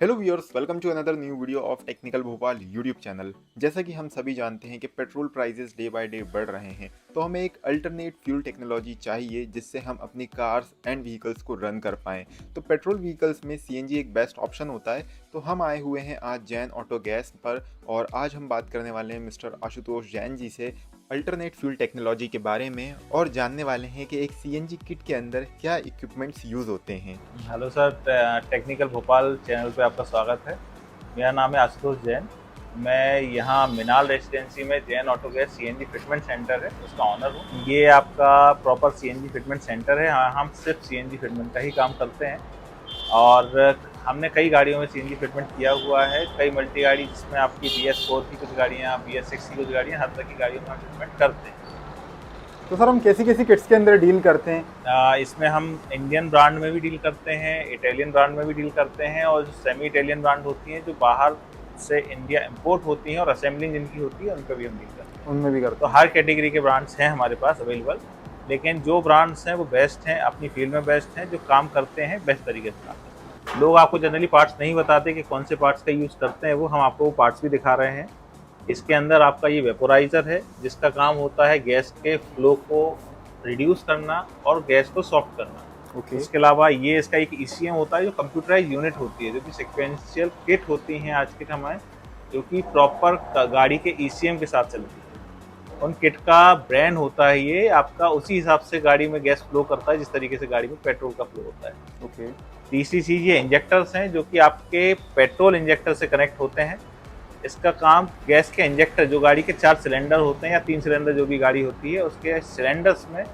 Hello viewers, welcome to another new video of technical Bhopal YouTube channel. जैसा कि हम सभी जानते हैं कि petrol prices day by day बढ़ रहे हैं, तो हमें एक अल्टरनेट फ्यूल टेक्नोलॉजी चाहिए जिससे हम अपनी कार्स एंड व्हीकल्स को रन कर पाएँ। तो पेट्रोल व्हीकल्स में सीएनजी एक बेस्ट ऑप्शन होता है। तो हम आए हुए हैं आज जैन ऑटो गैस पर, और आज हम बात करने वाले हैं मिस्टर आशुतोष जैन जी से अल्टरनेट फ्यूल टेक्नोलॉजी के बारे में, और जानने वाले हैं कि एक सीएनजी किट के अंदर क्या इक्विपमेंट्स यूज़ होते हैं। Hello sir, technical Bhopal channel पे आपका स्वागत है। मेरा नाम है आशुतोष जैन। मैं यहाँ मिनाल रेसिडेंसी में Jain auto gas CNG fitment centre है उसका ऑनर हूँ। ये आपका प्रॉपर सीएनजी फिटमेंट सेंटर है। हम सिर्फ सीएनजी फिटमेंट का ही काम करते हैं और हमने कई गाड़ियों में सीएनजी फिटमेंट किया हुआ है। कई मल्टी गाड़ी जिसमें आपकी BS4 की कुछ गाड़ियाँ, BS6 की कुछ गाड़ियाँ, हर तरह की गाड़ियों में हम फिटमेंट करते हैं। तो सर, हम कैसी कैसी किट्स के अंदर डील करते हैं? इसमें हम इंडियन ब्रांड में भी डील करते हैं, इटालियन ब्रांड में भी डील करते हैं, और जो सेमी इटालियन ब्रांड होती हैं जो बाहर से इंडिया इंपोर्ट होती हैं और असेंबलिंग जिनकी होती है उन पर भी हम डील करते हैं। उनमें भी करते तो हर कैटेगरी के ब्रांड्स हैं हमारे पास अवेलेबल, लेकिन जो ब्रांड्स हैं वो बेस्ट हैं, अपनी फील्ड में बेस्ट हैं, जो काम करते हैं बेस्ट तरीके से काम करते हैं। लोग आपको जनरली पार्ट्स नहीं बताते कि कौन से पार्ट्स का यूज़ करते हैं, वो हम आपको वो पार्ट्स भी दिखा रहे हैं। इसके अंदर आपका ये वेपोराइज़र है जिसका काम होता है गैस के फ्लो को रिड्यूस करना और गैस को सॉफ्ट करना। ओके। इसके अलावा ये इसका एक ECM होता है जो कंप्यूटराइज यूनिट होती है, जो कि सिक्वेंशियल किट होती हैं आज के समय, जो कि प्रॉपर गाड़ी के ECM के साथ चलती है। उन किट का ब्रांड होता है ये आपका, उसी हिसाब से गाड़ी में गैस फ्लो करता है जिस तरीके से गाड़ी में पेट्रोल का फ्लो होता है। ओके। तीसरी चीज़ ये इंजेक्टर्स हैं जो कि आपके पेट्रोल इंजेक्टर से कनेक्ट होते हैं। इसका काम गैस के इंजेक्टर, जो गाड़ी के 4 सिलेंडर होते हैं या 3 सिलेंडर जो भी गाड़ी होती है, उसके सिलेंडर्स में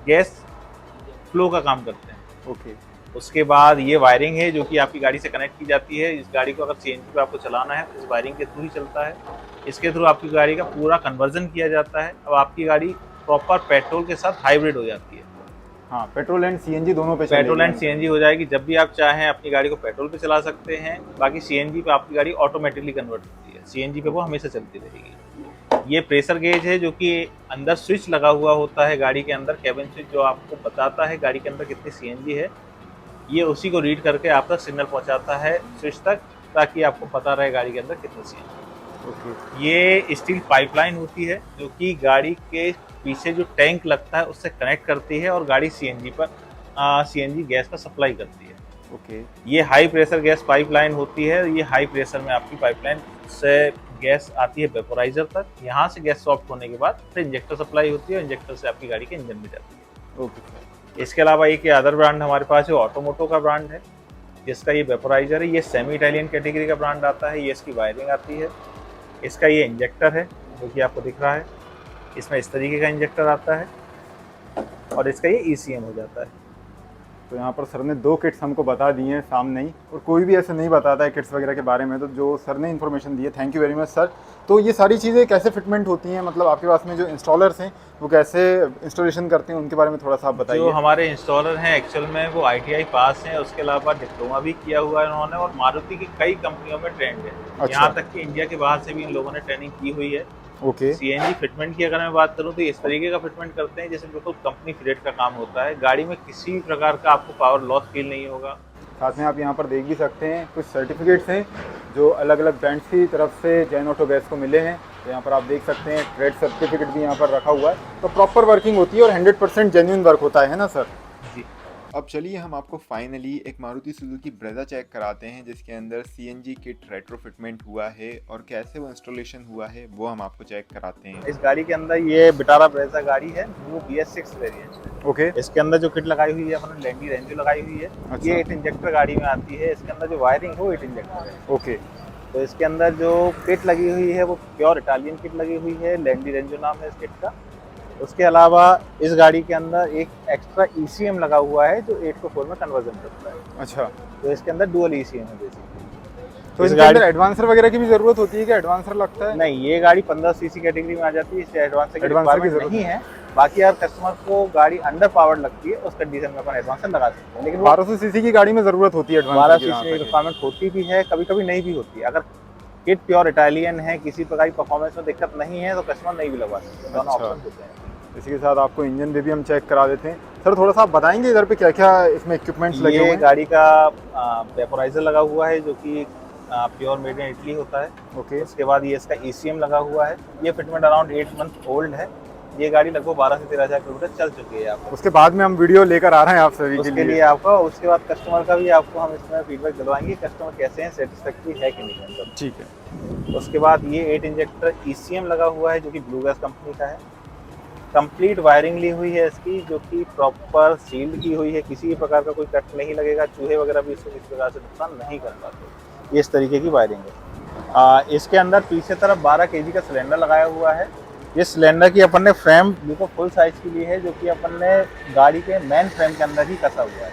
गैस फ्लो का काम करते हैं। ओके। उसके बाद ये वायरिंग है जो कि आपकी गाड़ी से कनेक्ट की जाती है। इस गाड़ी को अगर सीएनजी पे आपको चलाना है तो इस वायरिंग के थ्रू ही चलता है। इसके थ्रू आपकी गाड़ी का पूरा कन्वर्जन किया जाता है। अब आपकी गाड़ी प्रॉपर पेट्रोल के साथ हाइब्रिड हो जाती है। हाँ, पेट्रोल एंड सीएनजी दोनों पे पेट्रोल चलेगी एंड सीएनजी हो जाएगी। जब भी आप चाहें अपनी गाड़ी को पेट्रोल पे चला सकते हैं, बाकी सीएनजी पे आपकी गाड़ी ऑटोमेटिकली कन्वर्ट होती है। सीएनजी पे वो हमेशा चलती रहेगी। ये प्रेशर गेज है जो कि अंदर स्विच लगा हुआ होता है गाड़ी के अंदर, केबिन स्विच, जो आपको बताता है गाड़ी के अंदर कितनी सीएनजी है। ये उसी को रीड करके आपका सिग्नल पहुंचाता है स्विच तक, ताकि आपको पता रहे गाड़ी के अंदर कितनी सीएनजी। ओके। ये स्टील पाइपलाइन होती है जो कि गाड़ी के पीछे जो टैंक लगता है उससे कनेक्ट करती है और गाड़ी सीएनजी पर सीएनजी गैस का सप्लाई करती है। ओके। ये हाई प्रेशर गैस पाइपलाइन होती है। ये हाई प्रेशर में आपकी पाइपलाइन से गैस आती है वेपोराइजर तक। यहाँ से गैस सॉफ्ट होने के बाद फिर इंजेक्टर सप्लाई होती है और इंजेक्टर से आपकी गाड़ी के इंजन में जाती है। ओके। इसके अलावा एक अदर ब्रांड हमारे पास है, ऑटोमोटो का ब्रांड है, जिसका ये वेपोराइजर है। ये सेमी इटालियन कैटेगरी का ब्रांड आता है। ये इसकी वायरिंग आती है। इसका ये इंजेक्टर है जो कि आपको दिख रहा है। इसमें इस तरीके का इंजेक्टर आता है और इसका ये ECM हो जाता है। तो यहाँ पर सर ने दो किट्स हमको बता दी हैं सामने ही, और कोई भी ऐसे नहीं बताता है किट्स वगैरह के बारे में, तो जो सर ने इन्फॉर्मेशन दी है, thank you very much sir. तो ये सारी चीज़ें कैसे फिटमेंट होती हैं, मतलब आपके पास में जो इंस्टॉलर्स हैं वो कैसे इंस्टॉलेशन करते हैं, उनके बारे में थोड़ा सा आप जो बताइए। हमारे इंस्टॉलर हैं एक्चुअल में वो ITI पास हैं, उसके अलावा डिप्लोमा भी किया हुआ है उन्होंने, और मारुति की कई कंपनियों में ट्रेंड है। अच्छा। यहाँ तक कि इंडिया के बाहर से भी इन लोगों ने ट्रेनिंग की हुई है। ओके। सीएनजी फिटमेंट की अगर मैं बात करूँ तो इस तरीके का फिटमेंट करते हैं जैसे बिल्कुल कंपनी फिटेड का काम होता है। गाड़ी में किसी भी प्रकार का आपको पावर लॉस फील नहीं होगा। साथ में आप यहाँ पर देख भी सकते हैं कुछ सर्टिफिकेट्स हैं जो अलग अलग ब्रांड्स की तरफ से जैन ऑटो गैस को मिले हैं। तो यहाँ पर आप देख सकते हैं ट्रेड सर्टिफिकेट भी यहाँ पर रखा हुआ है। तो प्रॉपर वर्किंग होती है और 100% जेन्युइन वर्क होता है ना सर? जी। अब चलिए हम आपको फाइनली एक मारुति सुजुकी ब्रेज़ा चेक कराते हैं जिसके अंदर सीएनजी किट रेट्रोफिटमेंट हुआ है, और कैसे वो इंस्टॉलेशन हुआ है वो हम आपको चेक कराते हैं। इस गाड़ी के अंदर ये विटारा ब्रेज़ा गाड़ी है, वो BS6 वेरिएंट। ओके। इसके अंदर जो किट लगाई हुई है अपने लैंडी रेंजो लगाई हुई है। अच्छा। ये 8 इंजेक्टर गाड़ी में आती है। इसके अंदर जो वायरिंग है वो 8 इंजेक्टर है। ओके। तो इसके अंदर जो किट लगी हुई है वो प्योर इटालियन किट लगी हुई है, लैंडी रेंजो नाम है इस किट का। उसके अलावा इस गाड़ी के अंदर एक एक्स्ट्रा ECM लगा हुआ है जो 8 को 4 में कन्वर्जन करता है। अच्छा। तो इसके अंदर डुअल ECM है बेसिकली। तो इस इसके अंदर एडवांसर वगैरह की भी ज़रूरत होती है कि एडवांसर लगता है? नहीं, ये गाड़ी 15 सीसी कैटेगरी में आ जाती है, इससे एडवांसर की एडवांसर की रिक्वायरमेंट जरूरत नहीं है। बाकी अगर कस्टमर को गाड़ी अंडर पावर्ड लगती है उस कंडीशन में अपन एडवांसर लगा सकते हैं, लेकिन 1200 सीसी की गाड़ी में ज़रूरत होती है एडवांसर 12 की? सीसी रिक्वायरमेंट होती भी है, कभी कभी नहीं भी होती है। अगर किट प्योर इटालियन है, किसी प्रकार की परफॉर्मेंस में दिक्कत नहीं है तो कस्टमर नहीं भी लगवा सकते, दोनों अच्छा। ऑप्शन होते हैं। इसी के साथ आपको इंजन भी हम चेक करा देते हैं। सर थोड़ा सा आप बताएंगे इधर पे क्या क्या इसमें इक्विपमेंट्स लगे हुए ये हैं? गाड़ी का वेपोराइजर लगा हुआ है जो कि प्योर मेड इन इटली होता है। ओके। उसके बाद ये इसका ECM लगा हुआ है। ये फिटमेंट अराउंड 8 मंथ ओल्ड है। ये गाड़ी लगभग 12 से 13 हज़ार किलोमीटर चल चुकी है आपको। उसके बाद में हम वीडियो लेकर आ रहे हैं आप सभी के उसके लिए लिए। आपका उसके बाद कस्टमर का भी आपको हम इसमें फीडबैक दिलवाएंगे, कस्टमर कैसे हैं, सेटिस्फैक्ट्री है कि नहीं है। ठीक है। उसके बाद ये 8 इंजेक्टर ECM लगा हुआ है जो कि ब्लू गैस कंपनी का है। कंप्लीट वायरिंग ली हुई है इसकी जो कि प्रॉपर सील्ड की हुई है, किसी भी प्रकार का कोई कट नहीं लगेगा, चूहे वगैरह भी इसको किसी प्रकार से नुकसान नहीं कर पाते। इस तरीके की वायरिंग है। इसके अंदर पीछे तरफ 12 kg का सिलेंडर लगाया हुआ है। ये सिलेंडर की अपन ने फ्रेम बिल्कुल फुल साइज की ली है जो कि अपन ने गाड़ी के मेन फ्रेम के अंदर ही कसा हुआ है,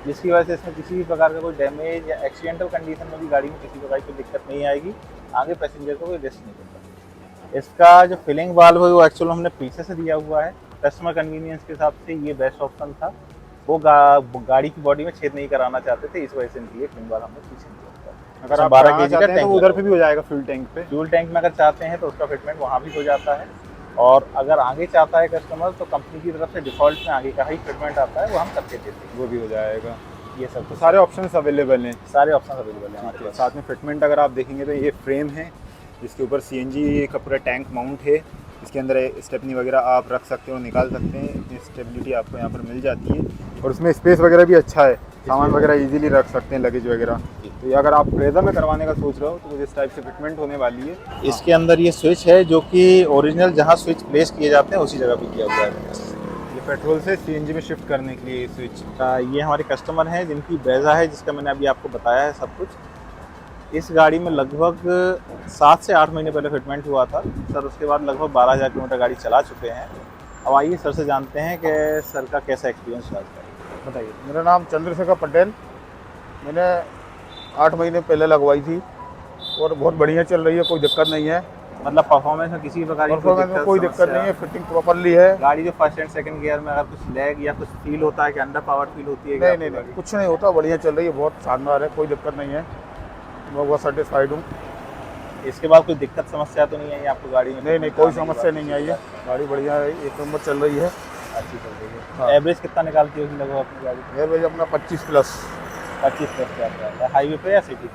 जिसकी वजह से इसमें किसी भी प्रकार का कोई डैमेज या एक्सीडेंटल कंडीशन में भी गाड़ी में किसी प्रकार की कोई दिक्कत नहीं आएगी, आगे पैसेंजर को कोई रिस्क नहीं होगा। इसका जो फिलिंग वाल्व है वो एक्चुअल हमने पीछे से दिया हुआ है। कस्टमर कन्वीनियंस के हिसाब से ये बेस्ट ऑप्शन था। वो गाड़ी की बॉडी में छेद नहीं कराना चाहते थे, इस वजह से इनके लिए फिलिंग वाल्व हमने पीछे दिया हुआ है। अगर आप 12 कराना kg का चाहते हैं तो टैंक उधर पे भी हो जाएगा फ्यूल टैंक पे। फ्यूल टैंक में अगर चाहते हैं तो उसका फिटमेंट वहाँ भी हो जाता है, और अगर आगे चाहता है कस्टमर तो कंपनी की तरफ से डिफ़ॉल्ट में आगे का ही फिटमेंट आता है, वो हम करके देते हैं, वो भी हो जाएगा। ये सब तो सारे ऑप्शंस अवेलेबल हैं। सारे ऑप्शन अवेलेबल हैं हमारे ठीक है। पास। साथ में फिटमेंट अगर आप देखेंगे तो ये फ्रेम है जिसके ऊपर CNG का पूरा टैंक माउंट है। इसके अंदर स्टेपनी वगैरह आप रख सकते हो, निकाल सकते हैं, इतनी स्टेबिलिटी आपको यहाँ पर मिल जाती है। और उसमें स्पेस वगैरह भी अच्छा है, सामान वगैरह इजीली रख सकते हैं, लगेज वगैरह। तो ये अगर आप ब्रेजा में करवाने का सोच रहे हो तो कुछ इस टाइप से फिटमेंट होने वाली है। इसके अंदर ये स्विच है जो कि ओरिजिनल जहाँ स्विच प्लेस किए जाते हैं उसी जगह पे किया हुआ है। ये पेट्रोल से CNG में शिफ्ट करने के लिए स्विच। ये हमारे कस्टमर हैं जिनकी ब्रेजा है, जिसका मैंने अभी आपको बताया है सब कुछ। इस गाड़ी में लगभग 7 से 8 महीने पहले फिटमेंट हुआ था सर। उसके बाद लगभग 12,000 किलोमीटर गाड़ी चला चुके हैं। अब आइए सर से जानते हैं कि सर का कैसा एक्सपीरियंस रहा है। बताइए। मेरा नाम चंद्रशेखर पटेल। मैंने 8 महीने पहले लगवाई थी और बहुत बढ़िया चल रही है, कोई दिक्कत नहीं है। मतलब परफॉर्मेंस में किसी भी प्रकार की परफॉर्मेंस में कोई दिक्कत नहीं है, फिटिंग प्रॉपरली है। गाड़ी जो फर्स्ट एंड सेकंड गियर में अगर कुछ लैग या कुछ फील होता है कि अंडर पावर फील होती है? नहीं नहीं नहीं, कुछ नहीं होता, बढ़िया चल रही है, बहुत शानदार है, कोई दिक्कत नहीं है, मैं बहुत सेटिस्फाइड हूँ। इसके बाद कोई दिक्कत समस्या तो नहीं आई आपको गाड़ी में? नहीं नहीं, कोई समस्या नहीं आई है, गाड़ी बढ़िया है, एक नंबर चल रही है, अच्छी चल रही है। हाँ। एवरेज कितना निकालती होगी लगभग अपनी गाड़ी? एवरेज अपना 25+। 25+ पे आता है। हाईवे पे या सिटी?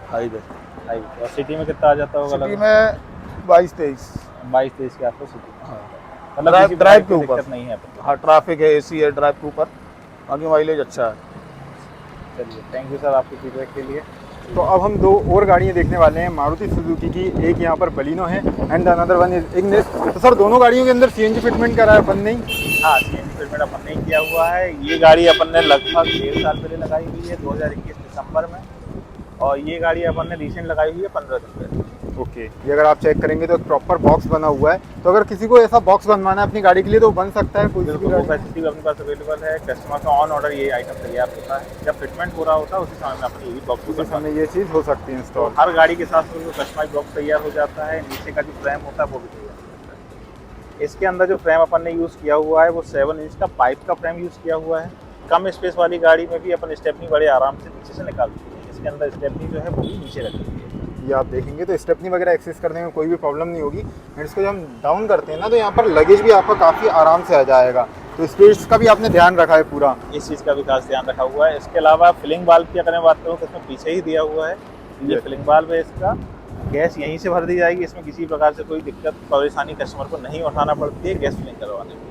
हाईवे। हाईवे। और सिटी में कितना आ जाता होगा? सिटी में 22-23। 22-23 के आसपास सिटी में। हाँ। मतलब ड्राइव किसी प्रकार ड्राइव की के ऊपर दिक्कत नहीं है आपको? हाँ, ट्रैफिक है, AC है ड्राइव के ऊपर, बाकी माइलेज अच्छा है। चलिए, थैंक यू सर आपके फीडबैक के लिए। तो अब हम 2 और गाड़ियाँ देखने वाले हैं मारुति सुजुकी की। एक यहाँ पर बलिनो है and another one is Ignis. तो सर दोनों गाड़ियों के अंदर CNG फिटमेंट करा है अपन ने? हाँ, CNG फिटमेंट अपन ने किया हुआ है। ये गाड़ी अपन ने लगभग 1.5 साल पहले लगाई हुई है, 2021 दिसंबर में, और ये गाड़ी अपन ने रिसेंट लगाई हुई है 15 दिन पहले। ओके। ये अगर आप चेक करेंगे तो एक प्रॉपर बॉक्स बना हुआ है। तो अगर किसी को ऐसा बॉक्स बनवाना है अपनी गाड़ी के लिए तो बन सकता है कोई भी बिल्कुल, वो गाड़ी? फैसिलिटी भी अपने पास अवेलेबल है। कस्टमर का ऑन ऑर्डर ये आइटम तैयार होता है, जब फिटमेंट हो रहा होता है उसी समय में अपनी ये बॉक्स उसी समय ये चीज़ हो सकती है इंस्टॉल। हर गाड़ी के साथ जो कस्टमाइज बॉक्स तैयार हो जाता है, नीचे का जो फ्रेम होता है वो भी तैयार हो जाता है। इसके अंदर जो फ्रेम अपन ने यूज़ किया हुआ है वो 7 इंच का पाइप का फ्रेम यूज़ किया हुआ है। कम स्पेस वाली गाड़ी में भी अपन स्टेपनी बड़े आराम से नीचे से निकालते हैं। इसके अंदर स्टेपनी जो है वो भी नीचे रखी हुई है। ये आप देखेंगे तो स्टेपनी वगैरह एक्सेस करने में कोई भी प्रॉब्लम नहीं होगी। एंड इसको जब हम डाउन करते हैं ना तो यहाँ पर लगेज भी आपका काफ़ी आराम से आ जाएगा। तो स्पेस का भी आपने ध्यान रखा है पूरा? इस चीज़ का भी खास ध्यान रखा हुआ है। इसके अलावा फिलिंग वाल्व की अगर मैं बात करूँ तो इसमें पीछे ही दिया हुआ है। ये फिलिंग वाल्व है इसका, गैस यहीं से भर दी जाएगी। इसमें किसी प्रकार से कोई दिक्कत परेशानी कस्टमर को नहीं उठाना पड़ती है गैस फिलिंग करवाने में।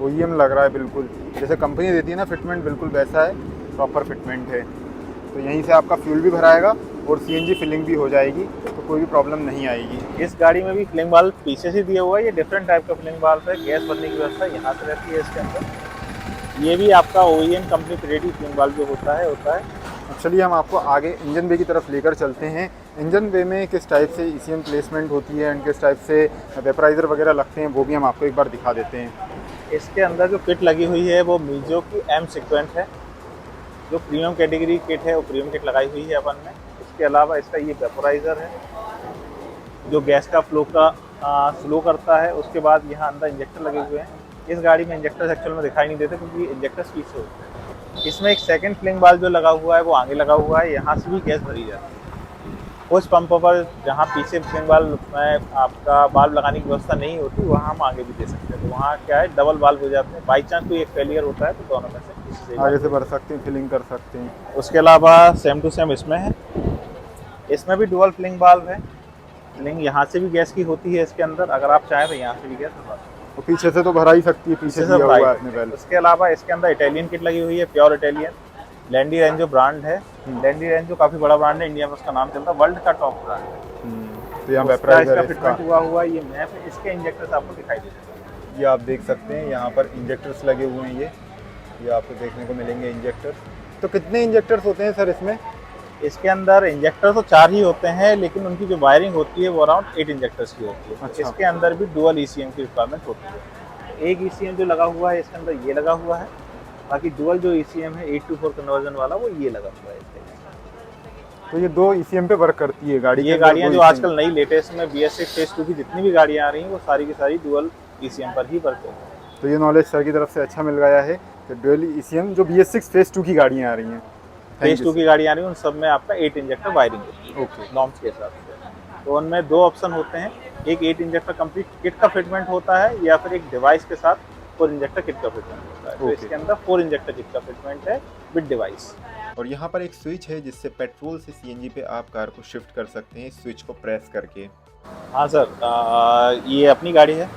OEM लग रहा है बिल्कुल, जैसे कंपनी देती है ना फिटमेंट, बिल्कुल वैसा है, प्रॉपर फिटमेंट है। तो यहीं से आपका फ्यूल भी भराएगा और CNG फिलिंग भी हो जाएगी, तो कोई भी प्रॉब्लम नहीं आएगी। इस गाड़ी में भी फिलिंग वाल्व पीछे से दिया हुआ है। ये डिफरेंट टाइप का फिलिंग वाल्व है। गैस भरने की व्यवस्था यहाँ से रहती है इसके अंदर। ये भी आपका OEM company credit filling valve जो होता है अब चलिए हम आपको आगे इंजन बे की तरफ लेकर चलते हैं। इंजन बे में किस टाइप से ECM प्लेसमेंट होती है एंड किस टाइप से वेपराइज़र वगैरह लगते हैं वो भी हम आपको एक बार दिखा देते हैं। इसके अंदर जो किट लगी हुई है वो मीजो की M सीक्वेंट है। जो प्रीमियम कैटेगरी किट है वो प्रीमियम किट लगाई हुई है अपन ने। इसके अलावा इसका ये वेपोराइज़र है जो गैस का फ्लो का स्लो करता है। उसके बाद यहाँ अंदर इंजेक्टर लगे हुए हैं। इस गाड़ी में इंजेक्टर एक्चुअल में दिखाई नहीं देते क्योंकि इंजेक्टर पीछे होते हैं। इसमें एक सेकंड फिलिंग वाल्व जो लगा हुआ है वो आगे लगा हुआ है, यहाँ से भी गैस भरी जाती है। कुछ पंपों पर जहाँ पीछे फिलिंग वाल्व में आपका बाल्व लगाने की व्यवस्था नहीं होती, वहाँ हम आगे भी दे सकते हैं। तो वहाँ क्या है, डबल बाल्व हो जाते हैं। बाई चांस कोई एक फेलियर होता है तो दोनों में से किसी से आगे से भर सकते हैं, फिलिंग कर सकते हैं। उसके अलावा सेम टू सेम इसमें है, इसमें भी डुअल फिलिंग बाल्व है। फिलिंग यहाँ से भी गैस की होती है इसके अंदर, अगर आप चाहें तो यहाँ से भी गैस भरवा सकते हैं। तो पीछे से तो भरा ही सकती है, पीछे दिया हुआ है आपने पहले। उसके अलावा इसके अंदर इटालियन किट लगी हुई है, प्योर इटालियन। लैंडी रेंजो ब्रांड है, लैंडी रेंजो काफ़ी बड़ा ब्रांड है, इंडिया में उसका नाम चलता है, वर्ल्ड का टॉप ब्रांड है। तो यहाँ उसका वेपराइजर इसका है फिटमेंट इसका। हुआ हुआ ये मैप है, इसके इंजेक्टर्स आपको दिखाई दे देंगे। ये आप देख सकते हैं, यहाँ पर इंजेक्टर्स लगे हुए हैं। ये आपको देखने को मिलेंगे इंजेक्टर्स। तो कितने इंजेक्टर्स होते हैं सर इसमें? इसके अंदर इंजेक्टर तो 4 ही होते हैं, लेकिन उनकी जो वायरिंग होती है वो अराउंड 8 इंजेक्टर्स की होती है। अच्छा। इसके अंदर भी डुअल ईसीएम की रिक्वायरमेंट होती है। एक ईसीएम जो लगा हुआ है इसके अंदर ये लगा हुआ है, बाकी डुअल जो ईसीएम है 8 to 4 कन्वर्जन वाला वो ये लगा हुआ है इसके अंदर। तो ये 2 ईसीएम पे वर्क करती है गाड़ी? ये गाड़ियाँ जो आजकल नई लेटेस्ट में BS6 फेज 2 की जितनी भी गाड़ियाँ आ रही हैं वो सारी की सारी डुअल ईसीएम पर ही वर्क करती है। तो ये नॉलेज सर की तरफ से अच्छा मिल गया है कि डुअल ईसीएम जो BS6 फेज 2 की गाड़ियाँ आ रही हैं, फेज 2 की गाड़ियाँ आ रही हैं, उन सब में आपका 8 इंजेक्टर वायरिंग होती है ओके। नॉर्म्स के हिसाब से। तो उनमें 2 ऑप्शन होते हैं, एक 8 इंजेक्टर कंप्लीट किट का फिटमेंट होता है, या फिर एक डिवाइस के साथ 4 इंजेक्टर किट का फिटमेंट होता है। तो ओके। इसके अंदर 4 इंजेक्टर किट का फिटमेंट है विद डिवाइस। और यहाँ पर एक स्विच है जिससे पेट्रोल से सीएनजी पे आप कार को शिफ्ट कर सकते हैं, इस स्विच को प्रेस करके। हाँ सर, ये अपनी गाड़ी है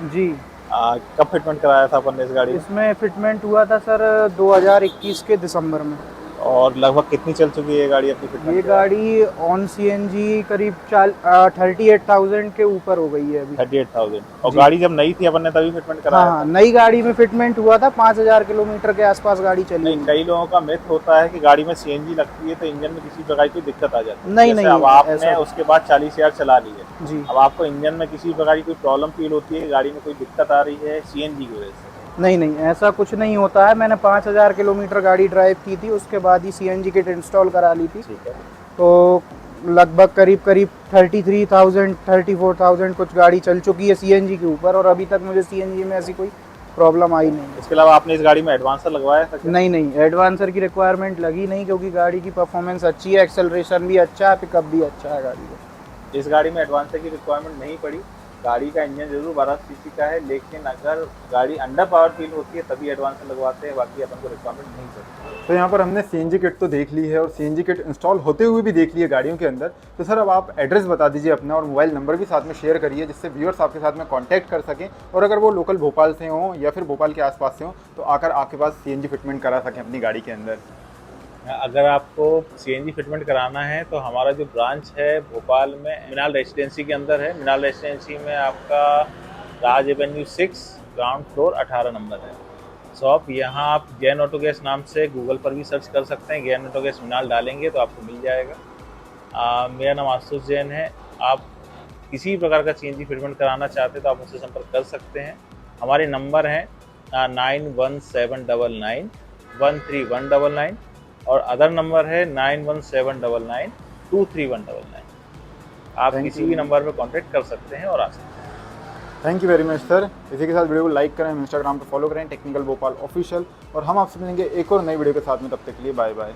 जी। कब फिटमेंट कराया था अपन ने इस गाड़ी में? इसमें फिटमेंट हुआ था सर 2021 के दिसंबर में। और लगभग कितनी चल चुकी है ये गाड़ी अपनी फिटमेंट? ये गाड़ी ऑन सीएनजी करीब 38,000 के ऊपर हो गई है अभी। 38,000। और जी। गाड़ी जब नई थी अपन ने तभी फिटमेंट कराया हाँ, नई गाड़ी में फिटमेंट हुआ था, 5,000 किलोमीटर के आसपास गाड़ी चली नहीं, हुई। कई लोगों का मिथ होता है कि गाड़ी में सीएनजी लगती है तो इंजन में किसी प्रकार की दिक्कत आ जाती है। नहीं, जैसे नहीं, अब आपने ऐसा- उसके बाद 40,000 चला ली है, जी। अब आपको इंजन में किसी प्रकार की कोई प्रॉब्लम फील होती है, गाड़ी में कोई दिक्कत आ रही है सीएनजी की वजह से? नहीं नहीं, ऐसा कुछ नहीं होता है। मैंने 5,000 किलोमीटर गाड़ी ड्राइव की थी, उसके बाद ही सीएनजी किट इंस्टॉल करा ली थी। ठीक है। तो लगभग करीब 33,000 34,000 कुछ गाड़ी चल चुकी है सीएनजी के ऊपर, और अभी तक मुझे सीएनजी में ऐसी कोई प्रॉब्लम आई नहीं। इसके अलावा आपने इस गाड़ी में एडवांसर लगवाया था क्या? नहीं नहीं, एडवांसर की रिक्वायरमेंट लगी नहीं, क्योंकि गाड़ी की परफॉर्मेंस अच्छी है, एक्सेलरेशन भी अच्छा है, पिकअप भी अच्छा है गाड़ी का। इस गाड़ी में एडवांसर की रिक्वायरमेंट नहीं पड़ी। गाड़ी का इंजन जरूर 12 सीसी का है, लेकिन अगर गाड़ी अंडर पावर फील होती है तभी एडवांसर लगवाते हैं, बाकी अपन को रिक्वायरमेंट नहीं पड़ती। तो यहाँ पर हमने सीएनजी किट तो देख ली है और सीएनजी किट इंस्टॉल होते हुए भी देख ली है गाड़ियों के अंदर। तो सर अब आप एड्रेस बता दीजिए अपना, और मोबाइल नंबर भी साथ में शेयर करिए, जिससे व्यूअर्स आपके साथ में कांटेक्ट कर सकें, और अगर वो लोकल भोपाल से हों या फिर भोपाल के आसपास से हों तो आकर आपके पास सीएनजी फिटमेंट करा सकें अपनी गाड़ी के अंदर। अगर आपको सीएनजी फिटमेंट कराना है तो हमारा जो ब्रांच है भोपाल में मिनाल रेसिडेंसी के अंदर है। मिनाल रेसिडेंसी में आपका राज एवेन्यू 6 ग्राउंड फ्लोर 18 नंबर है शॉप। यहाँ आप जैन ऑटो गैस नाम से गूगल पर भी सर्च कर सकते हैं, जैन ऑटो गैस मिनाल डालेंगे तो आपको मिल जाएगा। मेरा नाम आशुतोष जैन है। आप किसी भी प्रकार का सीएनजी फिटमेंट कराना चाहते हैं तो आप मुझसे संपर्क कर सकते हैं। हमारे नंबर हैं 917999 13199 और अदर नंबर है 917999 23199। आप Thank किसी you. भी नंबर पर कांटेक्ट कर सकते हैं और आ सकते हैं। Thank you very much sir. इसी के साथ वीडियो को लाइक करें, इंस्टाग्राम पर फॉलो करें टेक्निकल भोपाल ऑफिशियल, और हम आपसे मिलेंगे एक और नई वीडियो के साथ में। तब तक के लिए बाय बाय।